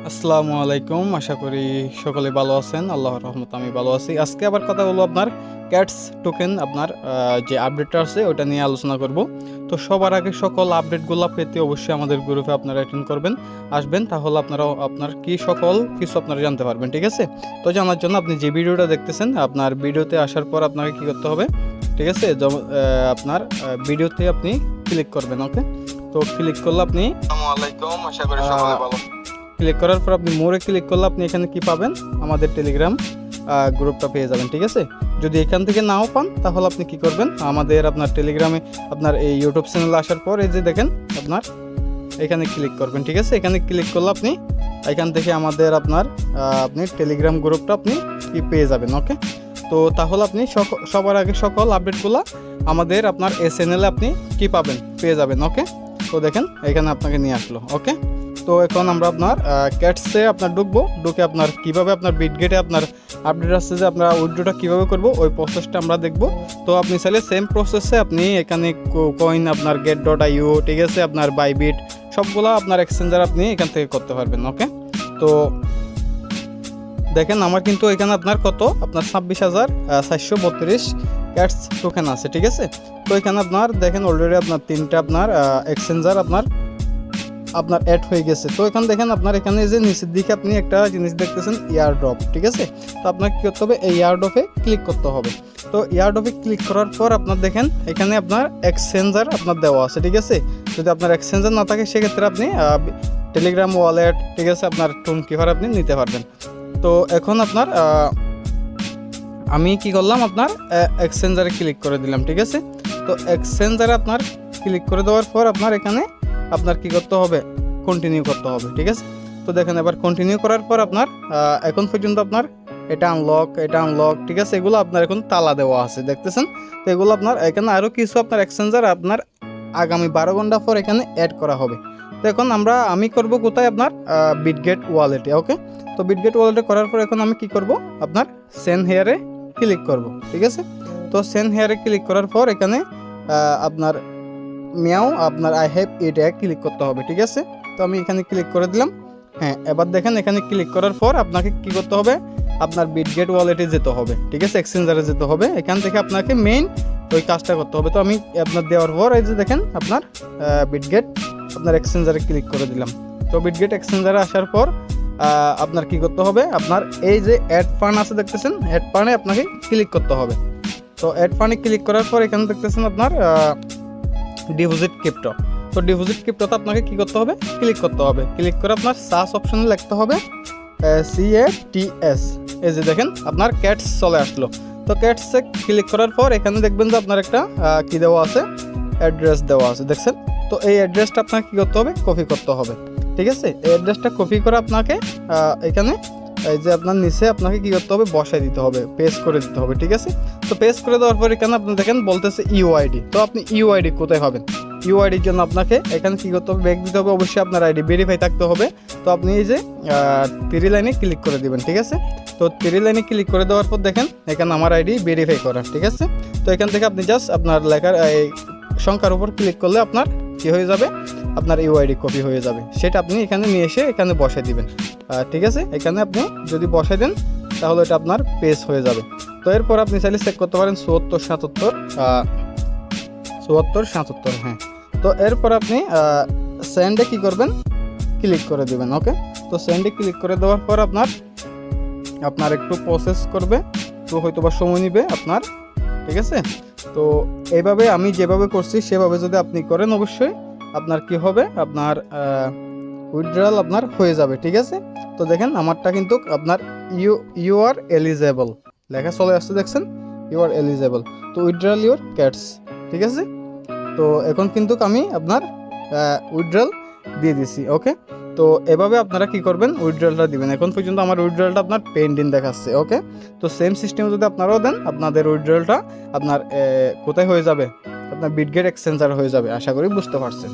আসসালামু আলাইকুম। আশা করি সকলে ভালো আছেন। আল্লাহর রহমতে আমি ভালো আছি। আজকে আবার কথা বলবো আপনার ক্যাটস টোকেন আপনার যে আপডেটটা আছে ওটা নিয়ে আলোচনা করব। তো সবার আগে সকল আপডেটগুলো পেতে অবশ্যই আমাদের গ্রুপে আপনারা অ্যাটেন্ড করবেন, আসবেন, তাহলে আপনারাও আপনার কি সকল কিছু আপনারা জানতে পারবেন। ঠিক আছে? তো জানার জন্য আপনি যে ভিডিওটা দেখতেছেন, আপনার ভিডিওতে আসার পর আপনাকে কি করতে হবে? ঠিক আছে, আপনার ভিডিওতে আপনি ক্লিক করবেন। ওকে, তো ক্লিক করলে আপনি আসসালামু আলাইকুম, আশা করি সকলে ভালো। ক্লিক করার পর আপনি মোড়ে ক্লিক করলে আপনি এখানে কি পাবেন? আমাদের টেলিগ্রাম গ্রুপটা পেয়ে যাবেন। ঠিক আছে? যদি এখান থেকে নাও পান তাহলে আপনি কি করবেন? আপনার টেলিগ্রামে আপনার এই ইউটিউব চ্যানেলে আসার পর এই যে দেখেন আপনার এখানে ক্লিক করবেন। ঠিক আছে? এখানে ক্লিক করলে আপনি এখান থেকে আমাদের আপনি টেলিগ্রাম গ্রুপটা আপনি কি পেয়ে যাবেন। ওকে, তো তাহলে আপনি সবার আগে সকল আপডেটগুলো আমাদের আপনার এই চ্যানেলে আপনি কি পাবেন? পেয়ে যাবেন। ওকে, তো দেখেন এখানে আপনাকে নিয়ে আসলো। ওকে, তো এখন আমরা আপনার ক্যাটসে আপনার ঢুকে আপনার কীভাবে আপনার বিটগেটে আপনার আপডেট আসছে যে আমরা উইথড্রটা কীভাবে করব ওই প্রসেসটা আমরা দেখব। তো আপনি চাইলে সেম প্রসেসে আপনি এখানে কয়েন আপনার get.io, ঠিক আছে, আপনার বাইবিট সবগুলো আপনার এক্সচেঞ্জার আপনি এখান থেকে করতে পারবেন। ওকে, তো দেখেন আমার কিন্তু এখানে আপনার কত আপনার 26,432 ক্যাটস টোকেন আছে। ঠিক আছে? তো এখানে আপনার দেখেন অলরেডি আপনার তিনটা আপনার এক্সচেঞ্জার আপনার অ্যাড হয়ে গেছে। তো এখানে দেখেন আপনার এখানে যে নিচের দিকে আপনি একটা জিনিস দেখতেছেন এয়ারড্রপ। ঠিক আছে? তো আপনাকে কী করতে হবে? এই এয়ারড্রপে ক্লিক করতে হবে। তো এয়ারড্রপে ক্লিক করার পর আপনার দেখেন এখানে আপনার এক্সচেঞ্জার আপনার দেওয়া আছে। ঠিক আছে? যদি আপনার এক্সচেঞ্জার না থাকে সেক্ষেত্রে আপনি টেলিগ্রাম ওয়ালেট, ঠিক আছে, আপনার টুমকিভার আপনি নিতে পারবেন। তো এখন আপনার আমি কি করলাম? আপনার এক্সচেঞ্জারে ক্লিক করে দিলাম। ঠিক আছে? তো এক্সচেঞ্জারে আপনার ক্লিক করে দেওয়ার পর আপনার এখানে আপনার কি করতে হবে? কন্টিনিউ করতে হবে। ঠিক আছে? তো দেখেন এবার কন্টিনিউ করার পর আপনার এখন পর্যন্ত আপনার এটা আনলক, ঠিক আছে, এগুলো আপনার এখন তালা দেওয়া আছে, দেখতেছেন। তো এগুলো আপনার এখানে আরও কিছু আপনার এক্সচেঞ্জার আপনার আগামী 12 ঘন্টা পর এখানে অ্যাড করা হবে। তো এখন আমি করব কোথায়? আপনার বিটগেট ওয়ালেটে। ওকে, তো বিটগেট ওয়ালেটে করার পর এখন আমি কি করব? আপনার সেন্ড হেয়ারে ক্লিক করব। ঠিক আছে? তো সেন্ড হেয়ারে ক্লিক করার পর এখানে আপনার আপনার আই হ্যাভ এটা ক্লিক করতে হবে। ঠিক আছে? তো আমি এখানে ক্লিক করে দিলাম। হ্যাঁ, এবার দেখেন এখানে ক্লিক করার পর আপনাকে কি করতে হবে? আপনার বিটগেট ওয়ালেটে যেতে হবে। ঠিক আছে? এক্সচেঞ্জারে যেতে হবে। এখান থেকে আপনাকে মেইন ওই কাজটা করতে হবে। তো আমি আপনার দেওয়ার পর এই যে দেখেন আপনার বিটগেট আপনার এক্সচেঞ্জারে ক্লিক করে দিলাম। তো বিটগেট এক্সচেঞ্জারে আসার পর আপনার কি করতে হবে? আপনার এই যে অ্যাড ফান্ড আছে দেখতেছেন, অ্যাড ফান্ডে আপনাকে ক্লিক করতে হবে। তো অ্যাড ফান্ডে ক্লিক করার পর এখানে দেখতেছেন আপনার ডিপোজিট ক্রিপ্টো। তো ডিপোজিট ক্রিপ্টোতে আপনাকে কি করতে হবে? ক্লিক করতে হবে। ক্লিক করে আপনার সার্চ অপশনে লিখতে হবে CATS। এই যে দেখেন আপনার ক্যাটস চলে আসলো। তো ক্যাটসে ক্লিক করার পর এখানে দেখবেন যে আপনার একটা কি দেওয়া আছে? অ্যাড্রেস দেওয়া আছে, দেখছেন। তো এই অ্যাড্রেসটা আপনাকে কী করতে হবে? কপি করতে হবে। ঠিক আছে? এই অ্যাড্রেসটা কপি করে আপনাকে এখানে এই যে আপনার নিচে আপনাকে কী করতে হবে? বসাই দিতে হবে, পেস্ট করে দিতে হবে। ঠিক আছে? তো পেস্ট করে দেওয়ার পর এখানে আপনি দেখেন বলতেছে ইউআইডি। তো আপনি ইউআইডি কোথায় পাবেন? ইউআইডির জন্য আপনাকে এখানে কী করতে হবে? ব্যাক দিতে হবে। অবশ্যই আপনার আইডি ভেরিফাই থাকতে হবে। তো আপনি এই যে 3 লাইনে ক্লিক করে দিবেন। ঠিক আছে? তো 3 লাইনে ক্লিক করে দেওয়ার পর দেখেন এখানে আমার আইডি ভেরিফাই করা। ঠিক আছে? তো এখান থেকে আপনি জাস্ট আপনার লেখার এই সংখ্যার উপর ক্লিক করলে আপনার কী হয়ে যাবে? আপনার ইউআইডি কপি হয়ে যাবে। সেটা আপনি এখানে নিয়ে এসে এখানে বসাই দিবেন। ঠিক আছে? এখানে আপনি যদি বসাই দেন তাহলে এটা আপনার পেজ হয়ে যাবে। তো এরপর আপনি চাইলে চেক করতে পারেন 74 77। হ্যাঁ, তো এরপর আপনি সেন্ডে কী করবেন? ক্লিক করে দেবেন। ওকে, তো সেন্ডে ক্লিক করে দেওয়ার পর আপনার একটু প্রসেস করবে, তো হয়তো বা সময় নেবে আপনার। ঠিক আছে? তো এইভাবে আমি যেভাবে করছি সেভাবে যদি আপনি করেন অবশ্যই আপনার কি হবে? আপনার উইথড্রয়াল আপনার হয়ে যাবে। ঠিক আছে? তো দেখেন আমারটা কিন্তু আপনার ইউ আর এলিজেবল লেখা চলে আসছে, দেখছেন? You are eligible. তো উইথড্রয়াল ইউর ক্যাটস। ঠিক আছে? তো এখন কিন্তু আমি আপনার উইথড্রয়াল দিয়ে দিছি। ওকে, তো এভাবে আপনারা কি করবেন? উইথড্রয়ালটা দিবেন। এখন পর্যন্ত আমার উইথড্রয়ালটা আপনার পেন্ডিং দেখাচ্ছে। ওকে, তো সেম সিস্টেম যদি আপনারাও দেন আপনাদের উইথড্রয়ালটা আপনার কোথায় হয়ে যাবে? আপনার বিটগেট এক্সচেঞ্জার হয়ে যাবে। আশা করি বুঝতে পারছেন।